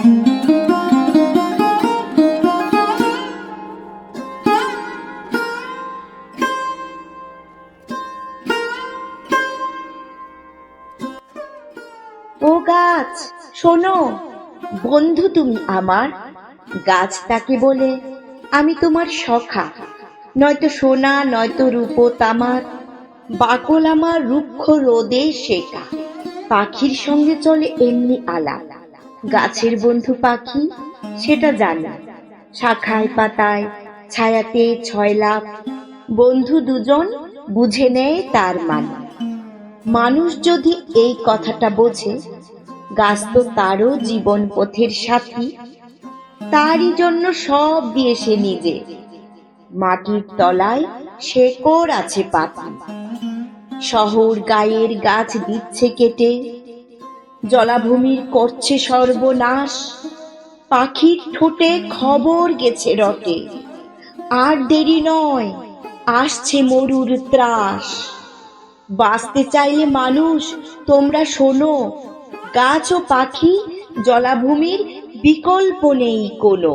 ও গাছ শোনো, বন্ধু তুমি আমার। গাছ তাকে বলে, আমি তোমার সখা, নয়তো সোনা নয়তো রূপ তামার, বাকল আমার রুক্ষ রোদে শেখা। পাখির সঙ্গে চলে এমনি আলাপ, গাছের বন্ধু পাখি সেটা জানে। শাখায় পাতায় ছায়াতে ছয় লাভ, বন্ধু দুজন বুঝে নেয় তার মানে। মানুষ যদি এই কথাটা বোঝে, গাছ তো তারও জীবন পথের সাথী। তারই জন্য সব দিয়ে সে নিজে, মাটির তলায় শেকড় আছে পাতি। শহর গায়ের গাছ দিচ্ছে কেটে, জলাভূমির করছে সর্বনাশ। পাখির ঠোঁটে খবর গেছে রটে, আর দেরি নয় আসছে মরুর ত্রাস। বাঁচতে চাইলে মানুষ তোমরা শোনো, গাছ ও পাখি জলাভূমির বিকল্প নেই কোনো।